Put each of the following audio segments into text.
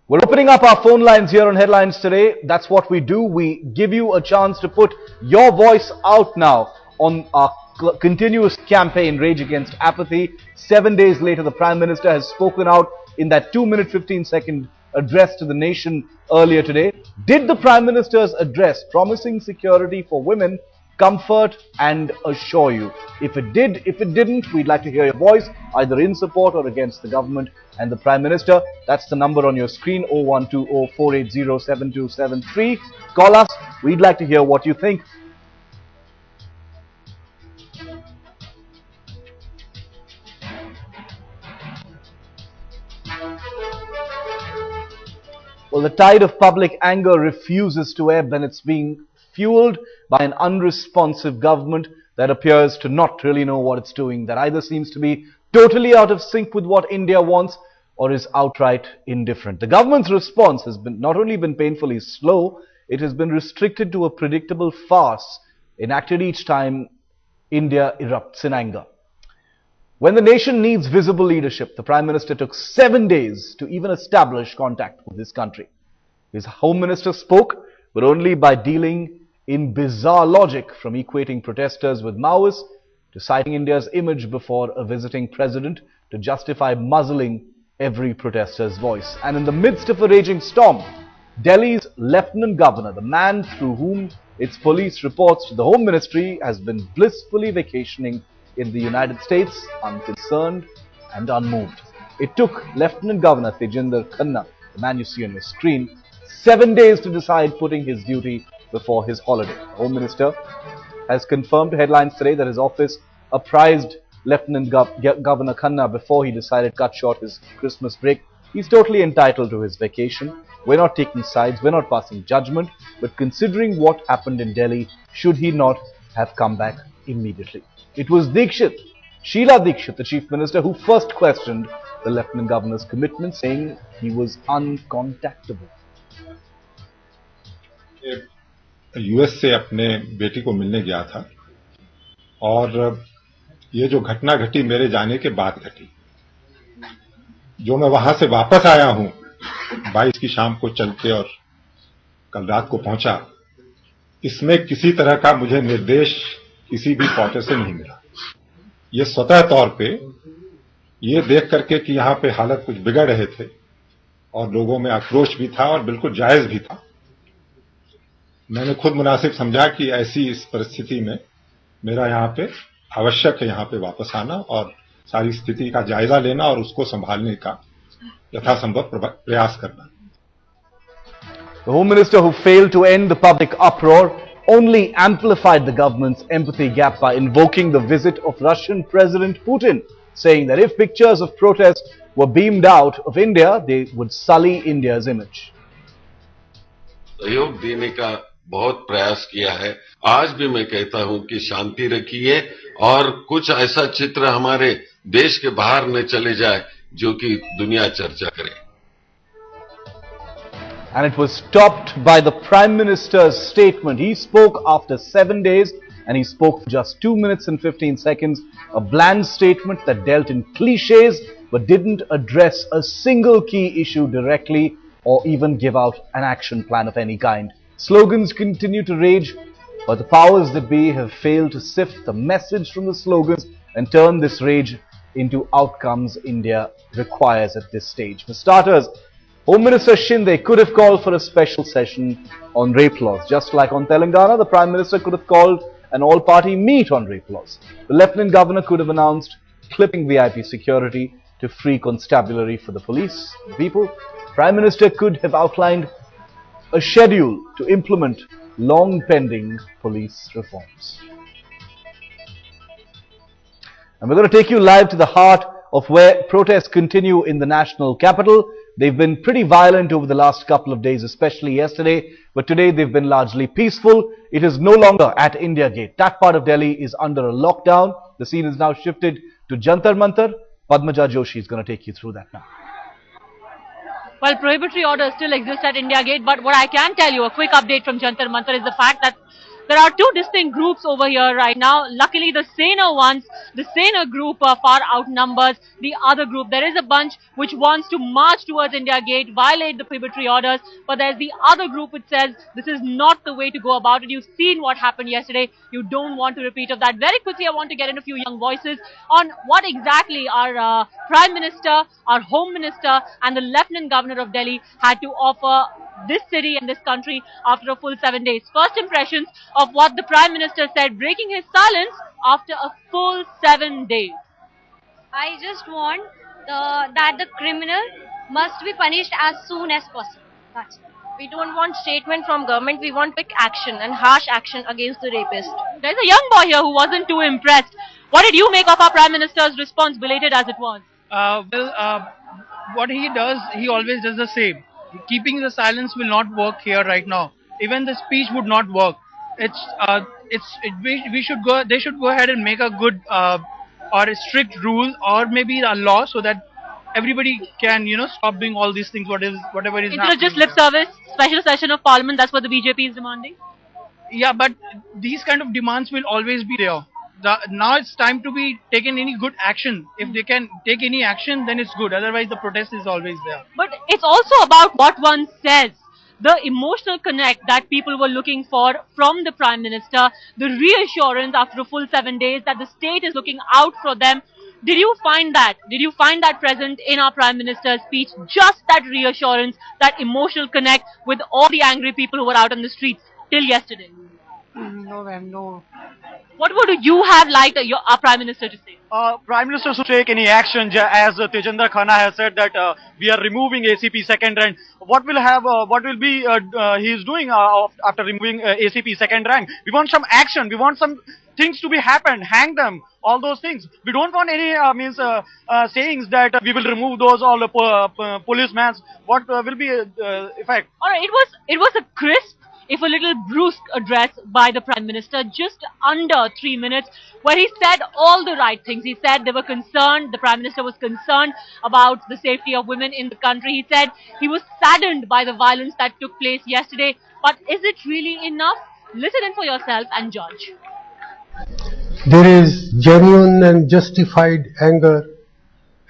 We're opening up our phone lines here on Headlines today. That's what we do. We give you a chance to put your voice out now on our continuous campaign, Rage Against Apathy. 7 days later, the Prime Minister has spoken out in that 2-minute, 15-second address to the nation earlier today. Did the Prime Minister's address promising security for women comfort and assure you? If it did, if it didn't, we'd like to hear your voice, either in support or against the government and the Prime Minister. That's the number on your screen, 0120-480-7273. Call us. We'd like to hear what you think. Well, the tide of public anger refuses to ebb, and it's being fueled by an unresponsive government that appears to not really know what it's doing, that either seems to be totally out of sync with what India wants or is outright indifferent. The government's response has been not only been painfully slow, it has been restricted to a predictable farce enacted each time India erupts in anger. When the nation needs visible leadership, the Prime Minister took 7 days to even establish contact with this country. His Home Minister spoke, but only by dealing in bizarre logic, from equating protesters with Maoists to citing India's image before a visiting president to justify muzzling every protester's voice. And in the midst of a raging storm, Delhi's Lieutenant Governor, the man through whom its police reports to the Home Ministry, has been blissfully vacationing in the United States, unconcerned and unmoved. It took Lieutenant Governor Jantar Mantar, the man you see on your screen, 7 days to decide putting his duty before his holiday. The Home Minister has confirmed to Headlines today that his office apprised Lieutenant Governor Khanna before he decided to cut short his Christmas break. He's totally entitled to his vacation. We're not taking sides, we're not passing judgment, but considering what happened in Delhi, should he not have come back immediately? It was Sheila Dikshit, the Chief Minister, who first questioned the Lieutenant Governor's commitment, saying he was uncontactable. US से अपने बेटी को मिलने गया था और ये जो घटना घटी मेरे जाने के बाद घटी। जो मैं वहां से वापस आया हूं 22 की शाम को चल के और कल रात को पहुंचा, इसमें किसी तरह का मुझे निर्देश किसी भी क्वार्टर से नहीं मिला। ये स्वतः तौर पे ये देख करके कि यहां पे हालत कुछ बिगड़ रहे थे और लोगों में आक्रोश भी था और बिल्कुल जायज भी था, मैंने खुद मुनासिब समझा कि ऐसी इस परिस्थिति में मेरा यहाँ पे आवश्यक है यहाँ पे वापस आना और सारी स्थिति का जायजा लेना और उसको संभालने का यथासंभव प्रयास करना। The Home Minister, who failed to end the public uproar, only amplified the government's empathy gap by invoking the visit of Russian President Putin, saying that if pictures of protest were beamed out of India, they would sully India's image. सहयोग देने का बहुत प्रयास किया है। आज भी मैं कहता हूं कि शांति रखिए और कुछ ऐसा चित्र हमारे देश के बाहर न चले जाए जो कि दुनिया चर्चा करे। And it was topped by the Prime Minister's statement. He spoke after 7 days and he spoke for just 2 minutes and 15 seconds. A bland statement that dealt in cliches but didn't address a single key issue directly or even give out an action plan of any kind. Slogans continue to rage, but the powers that be have failed to sift the message from the slogans and turn this rage into outcomes India requires at this stage. For starters, Home Minister Shinde could have called for a special session on rape laws. Just like on Telangana, the Prime Minister could have called an all-party meet on rape laws. The Lieutenant Governor could have announced clipping VIP security to free constabulary for the police, the people. Prime Minister could have outlined a schedule to implement long-pending police reforms. And we're going to take you live to the heart of where protests continue in the national capital. They've been pretty violent over the last couple of days, especially yesterday, but today they've been largely peaceful. It is no longer at India Gate. That part of Delhi is under a lockdown. The scene is now shifted to Jantar Mantar. Padmaja Joshi is going to take you through that now. Well, prohibitory orders still exist at India Gate, but what I can tell you, a quick update from Jantar Mantar, is the fact that There are two distinct groups over here right now. Luckily, the saner group far outnumbers the other group. There is a bunch which wants to march towards India Gate, violate the prohibitory orders, but there's the other group which says this is not the way to go about it. You've seen what happened yesterday. You don't want to repeat of that. Very quickly, I want to get in a few young voices on what exactly our Prime Minister, our Home Minister, and the Lieutenant Governor of Delhi had to offer this city and this country after a full 7 days. First impressions of what the Prime Minister said, breaking his silence after a full 7 days. I just want that the criminal must be punished as soon as possible. That's it. We don't want statement from government. We want quick action and harsh action against the rapist. There's a young boy here who wasn't too impressed. What did you make of our Prime Minister's response, belated as it was? What he does, he always does the same. Keeping the silence will not work here right now. Even the speech would not work. We should go. They should go ahead and make a good or a strict rule or maybe a law so that everybody can stop doing all these things. Whatever is Instead happening of just lip service, special session of Parliament. That's what the BJP is demanding. Yeah, but these kind of demands will always be there. Now it's time to be taken any good action. If they can take any action, then it's good. Otherwise, the protest is always there. But it's also about what one says. The emotional connect that people were looking for from the Prime Minister, the reassurance after a full 7 days that the state is looking out for them. Did you find that? Did you find that present in our Prime Minister's speech? Just that reassurance, that emotional connect with all the angry people who were out on the streets till yesterday? No, ma'am, no. What would you have liked our Prime Minister to say? Prime Minister should take any action, as Tejinder Khanna has said that we are removing ACP second rank. What will be he is doing after removing ACP second rank? We want some action. We want some things to be happened. Hang them. All those things. We don't want any sayings that we will remove those all policemen. What will be effect? All right, it was a crisp, if a little brusque address by the Prime Minister, just under 3 minutes, where he said all the right things. He said they were concerned, the Prime Minister was concerned about the safety of women in the country. He said he was saddened by the violence that took place yesterday. But is it really enough? Listen in for yourself and judge. There is genuine and justified anger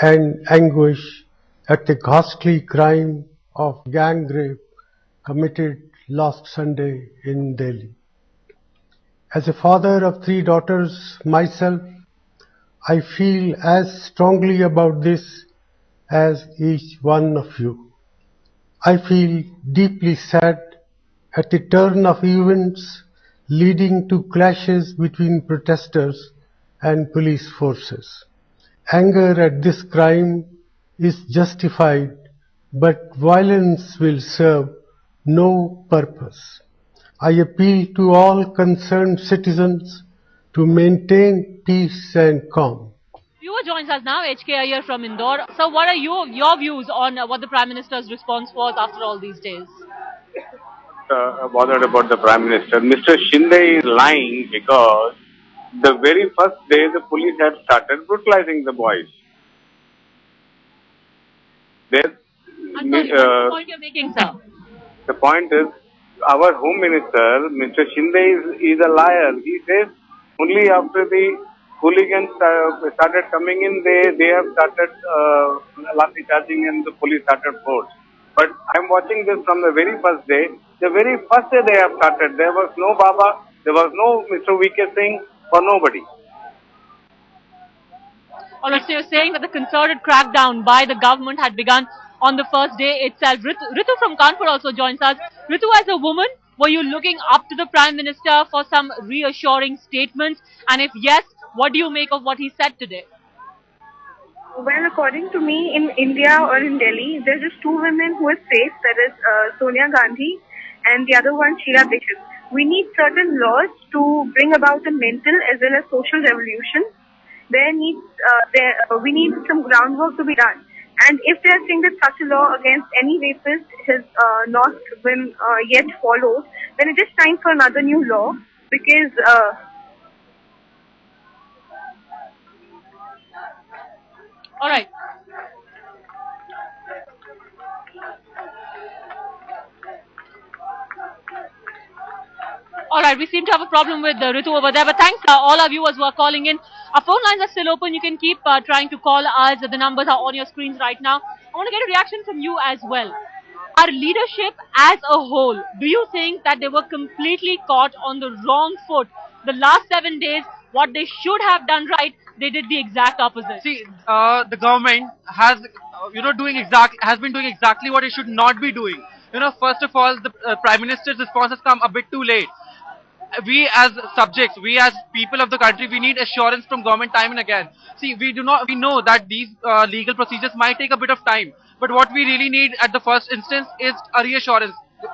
and anguish at the ghastly crime of gang rape committed last Sunday in Delhi. As a father of 3 daughters myself, I feel as strongly about this as each one of you. I feel deeply sad at the turn of events leading to clashes between protesters and police forces. Anger at this crime is justified, but violence will serve no purpose. I appeal to all concerned citizens to maintain peace and calm. Viewer joins us now, HK Iyer from Indore. So what are your views on what the Prime Minister's response was after all these days? Bothered about the Prime Minister. Mr. Shinde is lying because the very first day the police had started brutalizing the boys. I'm sorry, what's the point you're making, sir? The point is, our Home Minister, Mr. Shinde, is a liar. He says only after the hooligans started coming in, they have started lathi charging and the police started force. But I'm watching this from the very first day. The very first day they have started. There was no Baba, there was no Mr. VK Singh or nobody. Alright, so you're saying that the concerted crackdown by the government had begun on the first day itself. Ritu from Kanpur also joins us. Ritu, as a woman, were you looking up to the Prime Minister for some reassuring statements? And if yes, what do you make of what he said today? Well, according to me, in India or in Delhi, there's just 2 women who are safe. That is Sonia Gandhi and the other one, Sheila Dikshit. We need certain laws to bring about a mental as well as social revolution. We need some groundwork to be done. And if they are saying that such a law against any rapist has not been yet followed, then it is time for another new law because all right. Alright, we seem to have a problem with Ritu over there, but thanks all our viewers who are calling in. Our phone lines are still open. You can keep trying to call us. The numbers are on your screens right now. I want to get a reaction from you as well. Our leadership as a whole, do you think that they were completely caught on the wrong foot? The last 7 days, what they should have done right, they did the exact opposite. See, the government has, has been doing exactly what it should not be doing. First of all, the Prime Minister's response has come a bit too late. We as subjects, we as people of the country, we need assurance from government time and again. See, we know that these legal procedures might take a bit of time, but what we really need at the first instance is a reassurance. The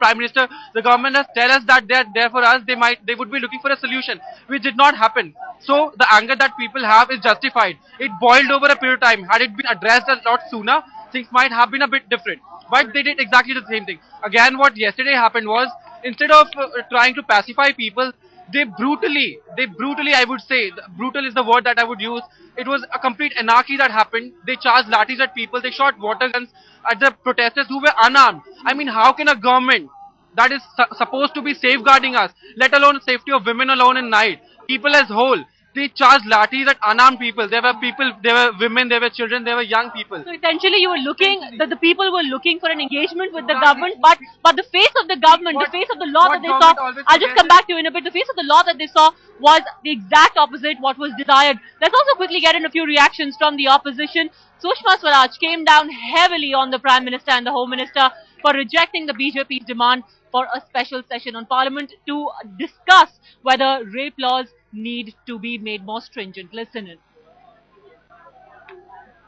Prime Minister, the government has tell us that they are there for us. They would be looking for a solution, which did not happen. So the anger that people have is justified. It boiled over a period of time. Had it been addressed a lot sooner, things might have been a bit different. But they did exactly the same thing. Again, what yesterday happened was, instead of trying to pacify people, they brutally, I would say, brutal is the word that I would use. It was a complete anarchy that happened. They charged lathis at people. They shot water guns at the protesters who were unarmed. I mean, how can a government that is supposed to be safeguarding us, let alone the safety of women alone in night, people as whole, they charged lathis at unarmed people. There were people, there were women, there were children, there were young people. So essentially you were looking, the people were looking for an engagement with the government, but the face of the government, the face of the law that they saw, I'll just come back to you in a bit, the face of the law that they saw was the exact opposite what was desired. Let's also quickly get in a few reactions from the opposition. Sushma Swaraj came down heavily on the Prime Minister and the Home Minister for rejecting the BJP's demand for a special session on Parliament to discuss whether rape laws need to be made more stringent. Listen in.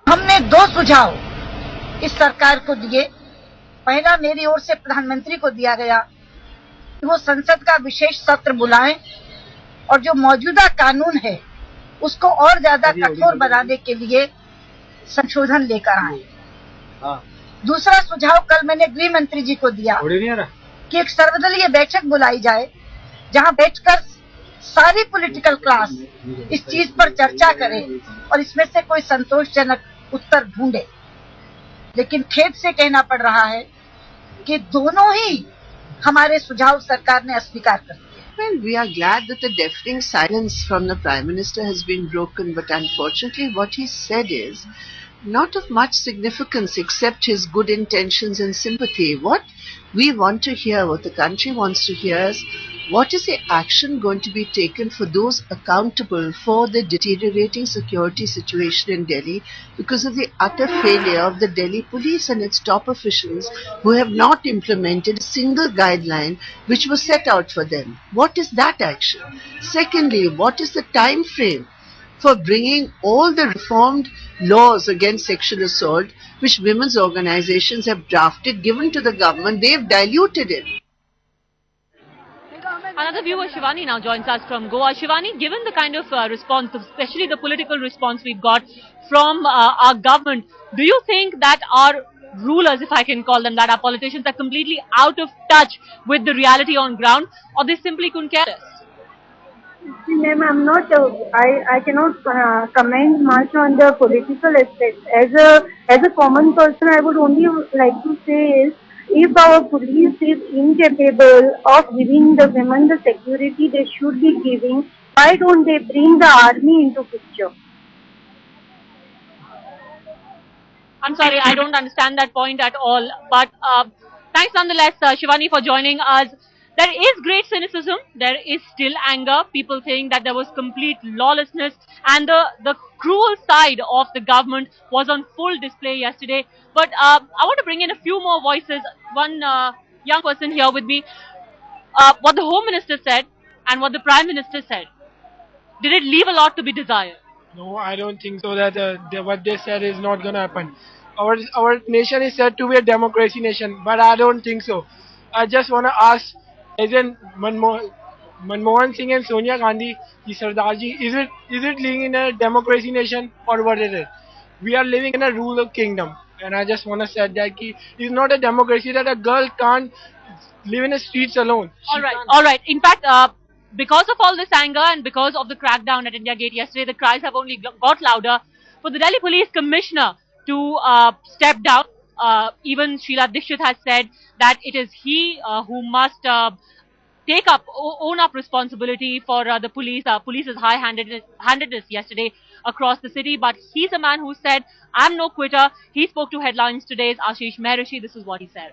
हमने दो सुझाव इस सरकार को दिए। पहला मेरी ओर से प्रधानमंत्री को दिया गया कि वो संसद का विशेष सत्र बुलाएं और जो मौजूदा कानून है उसको और ज्यादा कठोर बनाने के लिए संशोधन लेकर आए। दूसरा सुझाव कल मैंने गृह मंत्री जी को दिया कि एक सर्वदलीय बैठक बुलाई जाए जहां बैठकर सारी पॉलिटिकल क्लास इस चीज पर चर्चा करे और इसमें से कोई संतोषजनक उत्तर ढूंढे। लेकिन खेद से कहना पड़ रहा है कि दोनों ही हमारे सुझाव सरकार ने अस्वीकार कर दिए। Well, we are glad that the deafening silence from the Prime Minister has been broken, but unfortunately what he said is not of much significance except his good intentions and sympathy. What we want to hear, what the country wants to hear is, what is the action going to be taken for those accountable for the deteriorating security situation in Delhi because of the utter failure of the Delhi police and its top officials who have not implemented a single guideline which was set out for them? What is that action? Secondly, what is the time frame for bringing all the reformed laws against sexual assault which women's organizations have drafted, given to the government? They've diluted it. Another viewer, Shivani, now joins us from Goa. Shivani, given the kind of response, especially the political response we've got from our government, do you think that our rulers, if I can call them that, our politicians are completely out of touch with the reality on ground, or they simply couldn't care less? Ma'am, I'm not. I cannot comment much on the political aspect. As a common person, I would only like to say is, if our police is incapable of giving the women the security they should be giving, why don't they bring the army into picture? I'm sorry, I don't understand that point at all. But thanks nonetheless, Shivani, for joining us. There is great cynicism. There is still anger. People think that there was complete lawlessness, and the cruel side of the government was on full display yesterday. But I want to bring in a few more voices. One young person here with me. What the Home Minister said and what the Prime Minister said, did it leave a lot to be desired? No, I don't think so. That what they said is not going to happen. Our nation is said to be a democracy nation, but I don't think so. I just want to ask, isn't Manmohan Singh and Sonia Gandhi, the Sardarji, is it living in a democracy nation or what is it? We are living in a rule kingdom, and I just want to say that it's not a democracy that a girl can't live in the streets alone. All right. In fact, because of all this anger and because of the crackdown at India Gate yesterday, the cries have only got louder for the Delhi Police Commissioner to step down. Even Sheila Dikshit has said that it is he who must take up, own up responsibility for the police's high-handedness yesterday across the city. But he's a man who said, "I'm no quitter." He spoke to Headlines Today's Ashish Mehrishi. This is what he said.